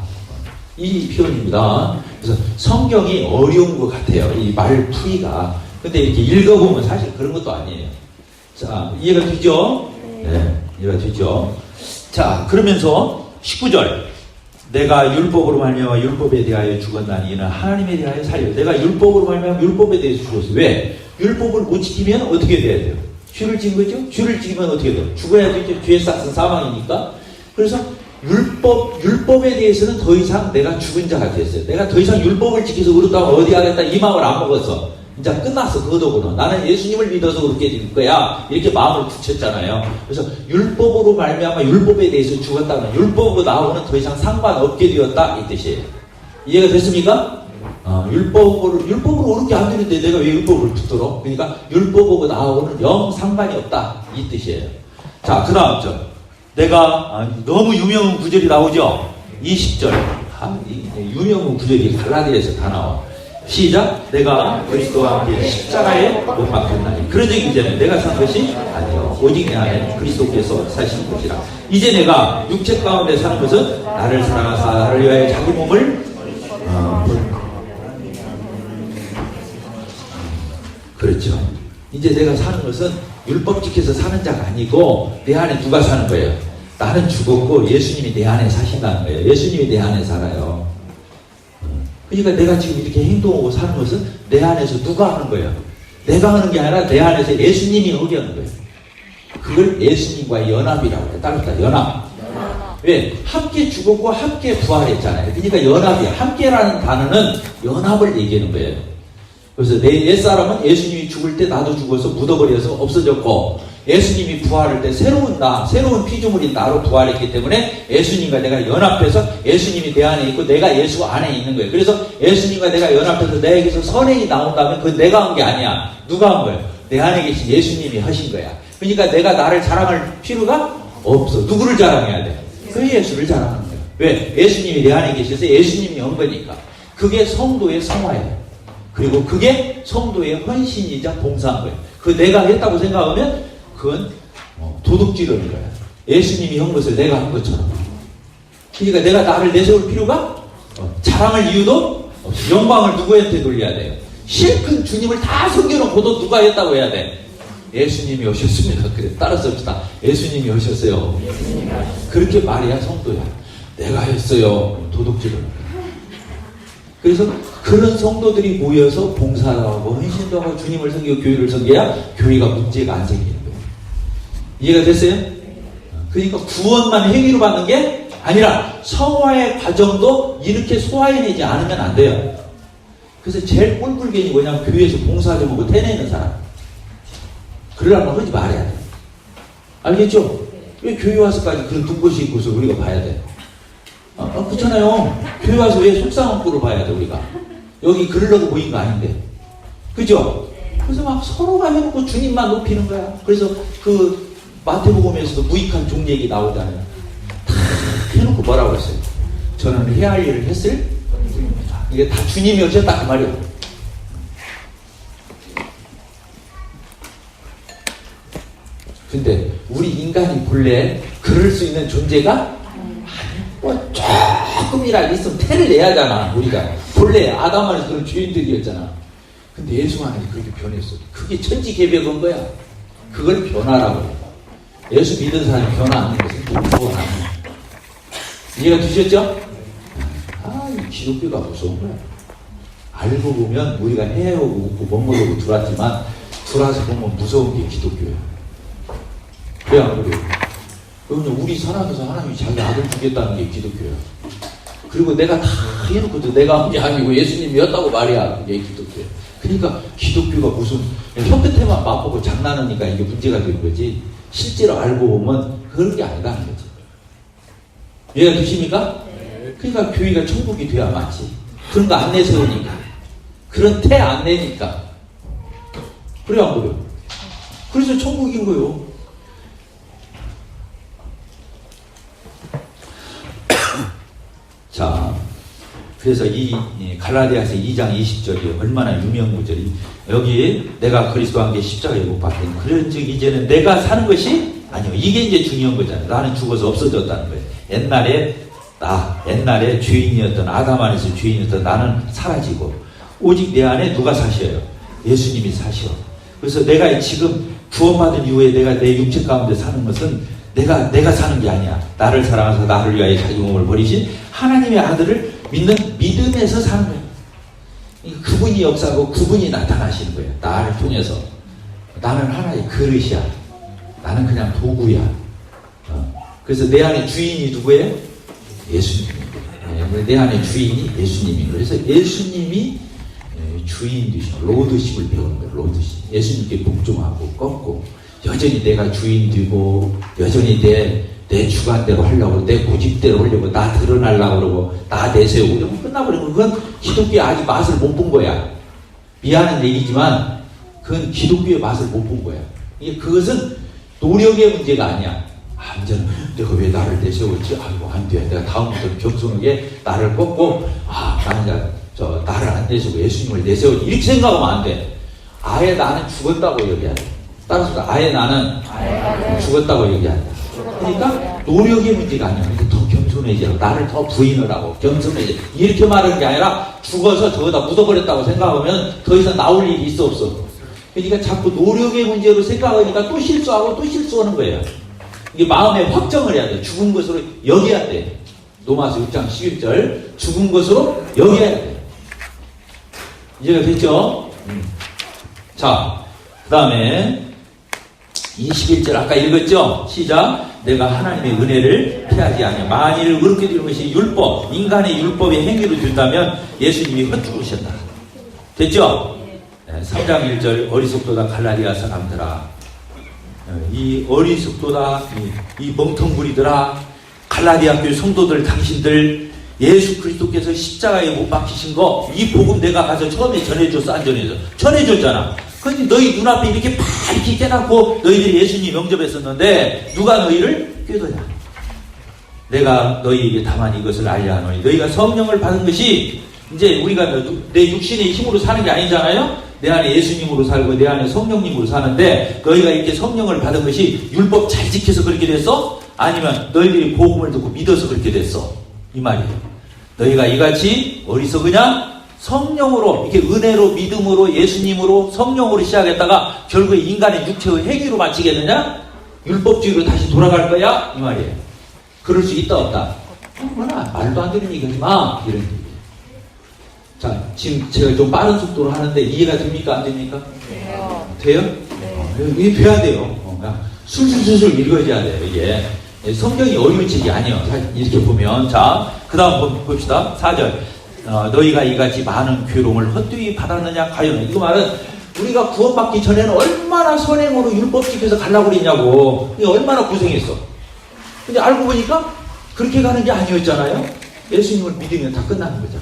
이 표현입니다. 그래서 성경이 어려운 것 같아요. 이 말풀이가. 근데 이렇게 읽어보면 사실 그런 것도 아니에요. 자, 이해가 되죠? 네, 이해가 되죠? 자, 그러면서 19절. 내가 율법으로 말미암아 율법에 대하여 죽었나니 이는 하나님에 대하여 살려. 내가 율법으로 말미암아 율법에 대해서 죽었어. 왜? 율법을 못 지키면 어떻게 돼야 돼요? 죄를 지은 거죠? 죄를 지키면 어떻게 돼요? 죽어야 되죠. 죄의 싹은 사망이니까. 그래서 율법에 대해서는 더 이상 내가 죽은 자가 됐어요. 내가 더 이상 율법을 지켜서 의롭다면 어디 하겠다 이 마음을 안 먹었어. 이제 끝났어. 그거도구나. 나는 예수님을 믿어서 그렇게 될 거야. 이렇게 마음을 굳혔잖아요. 그래서 율법으로 말미암아 율법에 대해서 죽었다면 율법으로 나오고는 더 이상 상관없게 되었다 이 뜻이에요. 이해가 됐습니까? 율법으로 의롭게 안 되는데 내가 왜 율법을 붙들어? 그러니까 율법하고 나하고는 영 상관이 없다 이 뜻이에요. 자, 그 다음 절. 내가 너무 유명한 구절이 나오죠. 20절. 유명한 구절이 갈라디아에서 다 나와. 시작. 내가 그리스도와 함께 십자가에 못 박혔나니. 그런 적이 이제는 내가 산 것이 아니요 오직 내 안에 그리스도께서 사신 것이라. 이제 내가 육체 가운데 사는 것은 나를 사랑하사 나를 위하여 자기 몸을 그렇죠. 이제 내가 사는 것은 율법 지켜서 사는 자가 아니고 내 안에 누가 사는 거예요? 나는 죽었고 예수님이 내 안에 사신다는 거예요. 예수님이 내 안에 살아요. 그러니까 내가 지금 이렇게 행동하고 사는 것은 내 안에서 누가 하는 거예요? 내가 하는 게 아니라 내 안에서 예수님이 하게 하는 거예요. 그걸 예수님과의 연합이라고 해요. 따르다 연합. 왜? 함께 죽었고 함께 부활했잖아요. 그러니까 연합이야. 함께라는 단어는 연합을 얘기하는 거예요. 그래서 내 옛사람은 예수님이 죽을 때 나도 죽어서 묻어버려서 없어졌고, 예수님이 부활할 때 새로운 피조물이 나로 부활했기 때문에 예수님과 내가 연합해서 예수님이 내 안에 있고 내가 예수 안에 있는 거예요. 그래서 예수님과 내가 연합해서 내게서 선행이 나온다면 그건 내가 한 게 아니야. 누가 한 거예요? 내 안에 계신 예수님이 하신 거야. 그러니까 내가 나를 자랑할 필요가 없어. 누구를 자랑해야 돼? 그 예수를 자랑하는 거야. 왜? 예수님이 내 안에 계셔서 예수님이 한 거니까. 그게 성도의 성화예요. 그리고 그게 성도의 헌신이자 봉사한 거예요. 그 내가 했다고 생각하면 그건 도둑질하는 거야. 예수님이 한 것을 내가 한 것처럼. 그러니까 내가 나를 내세울 필요가 자랑할 이유도 없이 영광을 누구한테 돌려야 돼요? 실컷 주님을 다 섬겨놓고도 누가 했다고 해야 돼? 예수님이 오셨습니다. 그래 따라서 합시다. 예수님이 오셨어요. 그렇게 말해야 성도야. 내가 했어요. 도둑질을. 그래서 그런 성도들이 모여서 봉사도 하고 헌신도 하고 주님을 섬기고 교회를 섬겨야 교회가 문제가 안 생기는 거예요. 이해가 됐어요? 그러니까 구원만 행위로 받는 게 아니라 성화의 과정도 이렇게 소화해내지 않으면 안 돼요. 그래서 제일 꼴불견이 뭐냐면 교회에서 봉사 좀 하고 태내는 사람. 그러려면 하지 말아야 돼. 알겠죠? 왜 교회 와서까지 그런 눈꽃이 있고서 우리가 봐야 돼? 그렇잖아요. 교회 와서 왜 속상한 꼴을 봐야 돼, 우리가? 여기 그러려고 모인 거 아닌데. 그죠? 그래서 막 서로가 해놓고 주님만 높이는 거야. 그래서 그 마태복음에서도 무익한 종 얘기 나오잖아요. 다 해놓고 뭐라고 했어요? 저는 해야 할 일을 했을? 이게 다 주님이 오셨다 그 말이에요. 근데 우리 인간이 본래 그럴 수 있는 존재가 뭐 조금이라도 있으면 태를 내야 하잖아. 우리가 본래 아담 안에서 그런 죄인들이었잖아. 근데 예수가 아니 그렇게 변했어. 그게 천지개벽인 거야. 그걸 변화라고 해. 예수 믿은 사람이 변화 안 하는 것은 무서워. 이해가 되셨죠? 이 기독교가 무서운 거야. 알고 보면 우리가 해오고 웃고 먹먹고 들어왔지만 들어와서 보면 무서운 게 기독교야. 왜 안 그래요? 그러면 우리 살아가면서 하나님이 자기 아들 주겠다는 게 기독교야. 그리고 내가 다 해놓고도 내가 한 게 아니고 예수님이었다고 말이야. 그게 기독교야. 그러니까 기독교가 무슨 혀 끝에만 맛보고 장난하니까 이게 문제가 되는 거지. 실제로 알고 보면 그런 게 아니라는 거지. 이해가 되십니까? 그러니까 교회가 천국이 돼야 맞지. 그런 거 안 내세우니까. 그런 태 안 내니까. 그래 안 그래요? 그래서 천국인 거예요. 자, 그래서 이 갈라디아서 2장 20절이 얼마나 유명 구절이 여기 내가 그리스도와 함께 십자가에 못 박힌 그런즉 이제는 내가 사는 것이 아니요. 이게 이제 중요한 거잖아요. 나는 죽어서 없어졌다는 거예요. 옛날에 죄인이었던 아담 안에서 죄인이었던 나는 사라지고 오직 내 안에 누가 사셔요? 예수님이 사셔. 그래서 내가 지금 구원받은 이후에 내가 내 육체 가운데 사는 것은 내가 사는 게 아니야. 나를 사랑하셔서 나를 위하여 자기 몸을 버리신 하나님의 아들을 믿는 믿음에서 사는 거예요. 그분이 역사하고 그분이 나타나시는 거예요. 나를 통해서. 나는 하나의 그릇이야. 나는 그냥 도구야. 그래서 내 안에 주인이 누구예요? 예수님이에요. 내 안에 주인이 예수님이에요. 그래서 예수님이 주인 되신 로드십을 배우는 거예요. 로드십. 예수님께 복종하고 꺾고 여전히 내가 주인 되고 여전히 내 주관대로 하려고 내 고집대로 하려고 나 드러나려고 그러고 나 내세우고 그러면 끝나버리고 그건 기독교의 아직 맛을 못 본 거야. 미안한 얘기지만 그건 기독교의 맛을 못 본 거야. 그것은 노력의 문제가 아니야. 완전 내가 왜 나를 내세웠지? 아이고 안 돼. 내가 다음부터는 겸손하게 나를 꺾고 나는 나를 안 내세우고 예수님을 내세우지 이렇게 생각하면 안 돼. 아예 나는 죽었다고 얘기해야 돼. 따라서 아예 나는 죽었다고 얘기한다. 그러니까 노력의 문제가 아니야. 더 겸손해져. 나를 더 부인을 하고 겸손해져. 이렇게 말하는 게 아니라 죽어서 저거다 묻어버렸다고 생각하면 더 이상 나올 일이 있어 없어. 그러니까 자꾸 노력의 문제로 생각하니까 또 실수하고 또 실수하는 거예요. 이게 마음에 확정을 해야 돼. 죽은 것으로 여겨야 돼. 로마서 6장 11절 죽은 것으로 여겨야 돼. 이해가 됐죠? 자, 그 다음에 21절 아까 읽었죠? 시작. 내가 하나님의 은혜를 피하지 않냐. 만일 그렇게 되는 것이 율법, 인간의 율법의 행위로 된다면 예수님이 헛죽으셨다. 됐죠? 3장 1절 어리석도다 갈라디아 사람들아. 이 어리석도다 이 멍텅구리들아. 갈라디아 교회 성도들 당신들 예수 그리스도께서 십자가에 못 박히신 거 이 복음 내가 가서 처음에 전해줬어 안 전해줬어? 전해줬잖아. 근데 너희 눈앞에 이렇게 밝게 깨닫고 너희들이 예수님 영접했었는데 누가 너희를 꾀더냐. 내가 너희에게 다만 이것을 알려 하노니 너희가 성령을 받은 것이 이제 우리가 내 육신의 힘으로 사는 게 아니잖아요. 내 안에 예수님으로 살고 내 안에 성령님으로 사는데 너희가 이렇게 성령을 받은 것이 율법 잘 지켜서 그렇게 됐어? 아니면 너희들이 복음을 듣고 믿어서 그렇게 됐어? 이 말이에요. 너희가 이같이 어리석으냐? 성령으로 이렇게 은혜로 믿음으로 예수님으로 성령으로 시작했다가 결국에 인간의 육체의 행위로 마치겠느냐? 율법주의로 다시 돌아갈 거야? 이 말이에요. 그럴 수 있다 없다? 뭐나 말도 안 되는 얘기 하지 마. 이런 얘기. 자, 지금 제가 좀 빠른 속도로 하는데 이해가 됩니까? 안 됩니까? 돼요? 네. 이게 돼야 돼요. 술술술술 읽어줘야 돼요. 이게 성경이 어려운 책이 아니에요. 이렇게 보면 자, 그 다음 봅시다. 4절. 너희가 이같이 많은 괴로움을 헛되이 받았느냐? 과연 이거 말은 우리가 구원받기 전에는 얼마나 선행으로 율법 지켜서 가려고 그랬냐고. 얼마나 고생했어. 근데 알고 보니까 그렇게 가는 게 아니었잖아요. 예수님을 믿으면 다 끝나는 거죠.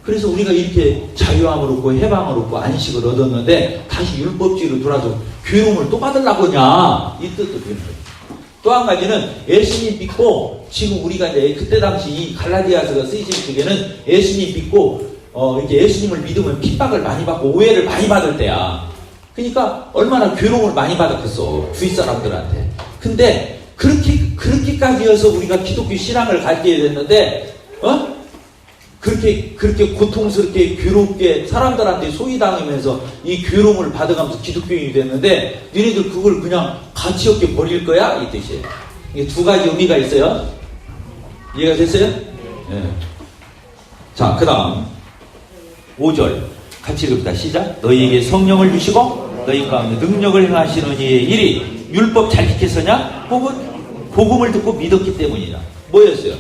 그래서 우리가 이렇게 자유함을 얻고 해방을 얻고 안식을 얻었는데 다시 율법주의로 돌아서 괴로움을 또 받으려고 하냐, 이 뜻도 되는 거예요. 또 한 가지는 예수님 믿고 지금 우리가 이제 그때 당시 이 갈라디아서가 쓰이실 때에는 예수님 믿고 이렇게 예수님을 믿으면 핍박을 많이 받고 오해를 많이 받을 때야. 그러니까 얼마나 괴로움을 많이 받았겠어, 주위 사람들한테. 근데 그렇게까지여서 우리가 기독교 신앙을 갖게 됐는데 그렇게 고통스럽게 괴롭게 사람들한테 소위당하면서 이 괴로움을 받아가면서 기독교인이 됐는데 너희들 그걸 그냥 가치 없게 버릴 거야? 이 뜻이에요. 이게 두 가지 의미가 있어요. 이해가 됐어요? 네. 자, 그 다음 5절 같이 읽읍시다. 시작. 너희에게 성령을 주시고 너희 가운데 능력을 행하시는 이의 일이 율법 잘 지켰으냐? 혹은 복음을 듣고 믿었기 때문이냐? 뭐였어요?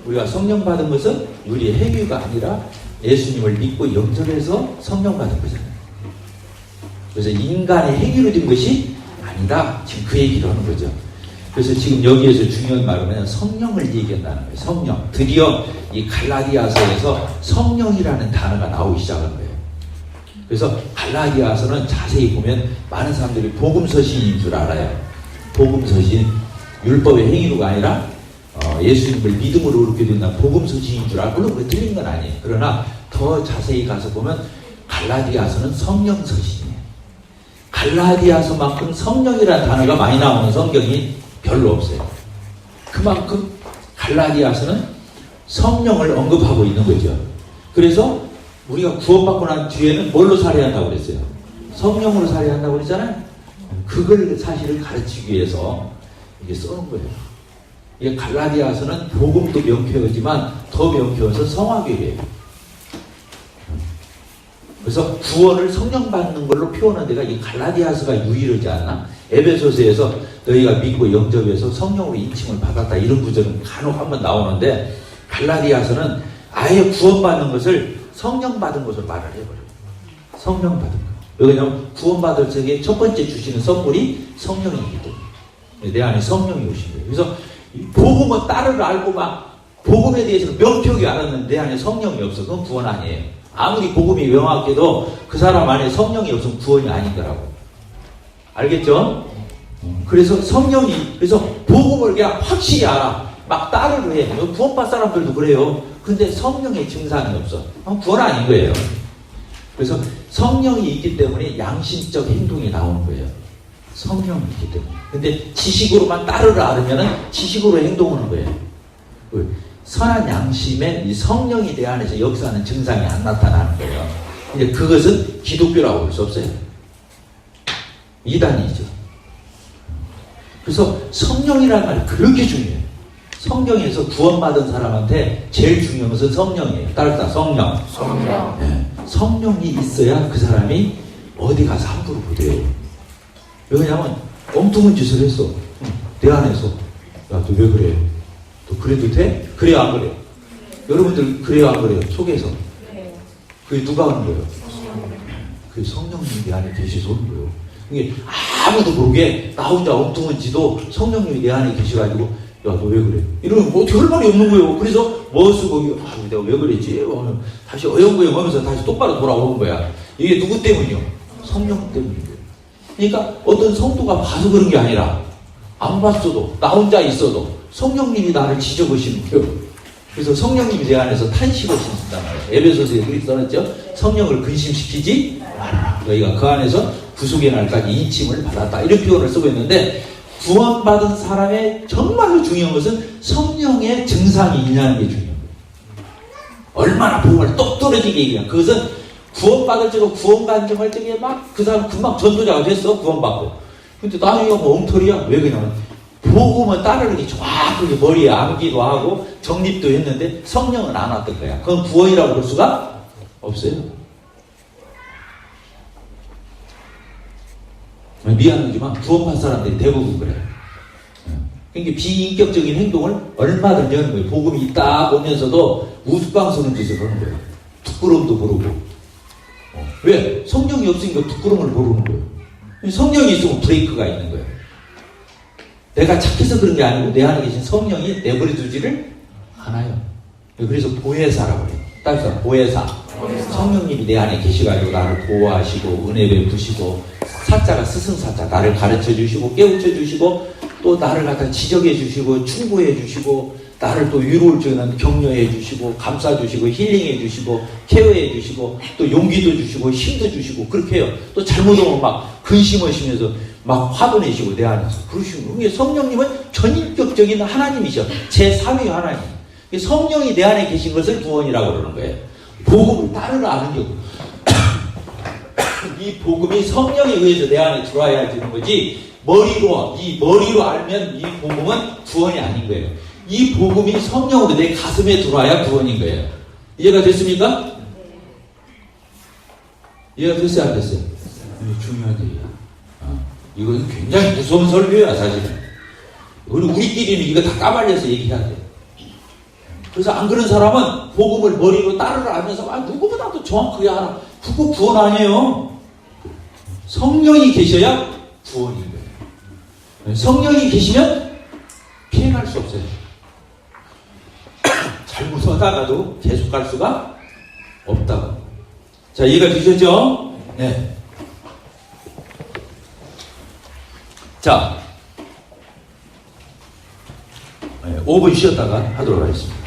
우리가 성령 받은 것은 우리의 행위가 아니라 예수님을 믿고 영접해서 성령 받은 거잖아요. 그래서 인간의 행위로 된 것이 아니다. 지금 그 얘기를 하는 거죠. 그래서 지금 여기에서 중요한 말은 성령을 얘기한다는 거예요. 성령. 드디어 이 갈라디아서에서 성령이라는 단어가 나오기 시작한 거예요. 그래서 갈라디아서는 자세히 보면 많은 사람들이 복음서신인 줄 알아요. 복음서신, 율법의 행위로가 아니라 예수님을 믿음으로 그렇게 된다는 복음서신인 줄 알고, 물론 그게 틀린 건 아니에요. 그러나 더 자세히 가서 보면 갈라디아서는 성령서신이에요. 갈라디아서만큼 성령이라는 단어가 많이 나오는 성경이 별로 없어요. 그만큼 갈라디아서는 성령을 언급하고 있는 거죠. 그래서 우리가 구원받고 난 뒤에는 뭘로 살해한다고 그랬어요? 성령으로 살해한다고 그랬잖아요. 그걸 사실을 가르치기 위해서 이게 써놓은 거예요. 이게 갈라디아서는 복음도 명쾌하지만 더 명쾌해서 성화교회예요. 그래서 구원을 성령 받는 걸로 표현한 데가 이 갈라디아서가 유일하지 않나? 에베소서에서 너희가 믿고 영접해서 성령으로 인칭을 받았다, 이런 구절은 간혹 한번 나오는데 갈라디아서는 아예 구원받는 것을 성령 받은 것으로 말을 해버려요. 성령 받은 거. 왜냐하면 구원받을 적에 첫 번째 주시는 선물이 성령이기 때문에 내 안에 성령이 오신 거예요. 그래서 복음은 따르를 알고 막 복음에 대해서는 명쾌하게 알았는데 내 안에 성령이 없어. 그건 구원 아니에요. 아무리 복음이 명확해도 그 사람 안에 성령이 없으면 구원이 아니더라고. 알겠죠? 그래서 성령이, 그래서 복음을 그냥 확실히 알아. 막 따르를 해. 구원받 사람들도 그래요. 근데 성령의 증상이 없어. 구원 아닌 거예요. 그래서 성령이 있기 때문에 양심적 행동이 나오는 거예요. 성령이 있기 때문에. 근데 지식으로만 따르를 알으면은 지식으로 행동하는 거예요. 선한 양심에 이 성령이 내 안에서 역사하는 증상이 안 나타나는 거예요. 이제 그것은 기독교라고 할 수 없어요. 이단이죠. 그래서 성령이라는 말이 그렇게 중요해요. 성경에서 구원받은 사람한테 제일 중요한 것은 성령이에요. 따르다, 성령. 성령. 네. 성령이 있어야 그 사람이 어디 가서 함부로 못해요. 왜냐하면 엉뚱한 짓을 했어. 내 안에서. 야, 너 왜 그래? 너 그래도 돼? 그래요, 안 그래요? 여러분들 그래요, 안 그래요? 속에서. 그게 누가 하는 거예요? 그게 성령님이 내 안에 계셔서 오는 거예요. 이게 아무도 모르게 나 혼자 엉뚱한 짓도 성령님이 내 안에 계셔가지고, 야, 너 왜 그래? 이러면 어떻게 할 말이 없는 거예요. 그래서 뭐 쓰고, 내가 왜 그랬지? 다시 어영부영 하면서 다시 똑바로 돌아오는 거야. 이게 누구 때문이요? 성령 때문이에요. 그러니까 어떤 성도가 봐서 그런 게 아니라 안 봤어도 나 혼자 있어도 성령님이 나를 지져보시는 거예요. 그래서 성령님이 내 안에서 탄식을 심는단 말이에요. 에베소서에 그렇게 써놨죠. 성령을 근심시키지 말아라. 너희가 그 안에서 구속의 날까지 인침을 받았다. 이런 표현을 쓰고 있는데, 구원받은 사람의 정말로 중요한 것은 성령의 증상이 있냐는 게 중요해요. 얼마나 복음을 똑 떨어지게 얘기해요. 그것은 구원받을 적에 구원 간증할 적에 막 그 사람 금방 전도자가 됐어. 구원받고. 근데 나중에 뭐 엉터리야. 왜 그러냐면 복음은 따르기 정확하게 머리에 암기도 하고 정립도 했는데 성령은 안 왔던 거야. 그건 구원이라고 볼 수가 없어요. 미안하지만 구원받은 사람들이 대부분 그래요. 그러니까 비인격적인 행동을 얼마든지 하는 거예요. 복음이 있다 보면서도 우스꽝스러운 짓을 하는 거예요. 부끄러움도 모르고. 왜? 성령이 없으니까 부끄러움을 모르는 거예요. 성령이 있으면 브레이크가 있는 거예요. 내가 착해서 그런 게 아니고 내 안에 계신 성령이 내버려 두지를 않아요. 그래서 보혜사라고 해요. 따라서 보혜사. 성령님이 내 안에 계시가지고 나를 보호하시고 은혜 베푸시고, 사자가 스승사자, 나를 가르쳐 주시고 깨우쳐 주시고 또 나를 갖다 지적해 주시고 충고해 주시고 나를 또 위로를 주는 격려해 주시고 감싸 주시고 힐링해 주시고 케어해 주시고 또 용기도 주시고 힘도 주시고 그렇게 해요. 또 잘못하면 막 근심하시면서 막 화도 내시고 내 안에서 그러시고. 이게 성령님은 전인격적인 하나님이셔. 제3위 하나님. 성령이 내 안에 계신 것을 구원이라고 그러는 거예요. 복음을 따르라 하는 게 이 복음이 성령에 의해서 내 안에 들어와야 되는 거지, 이 머리로 알면 이 복음은 구원이 아닌 거예요. 이 복음이 성령으로 내 가슴에 들어와야 구원인 거예요. 이해가 됐습니까? 이해가 됐어요? 안 됐어요? 중요한 얘기야. 이건 굉장히 무서운 설교야, 사실은. 우리끼리는 이거 다 까발려서 얘기해야 돼. 그래서 안 그런 사람은 복음을 머리로 따르라 하면서 누구보다도 정확하게 알아. 그거 구원 아니에요. 성령이 계셔야 구원인 거예요. 성령이 계시면 피해갈 수 없어요. 잘못하다가도 계속 갈 수가 없다고. 자, 이해가 되셨죠? 네. 자, 5분 쉬었다가 하도록 하겠습니다.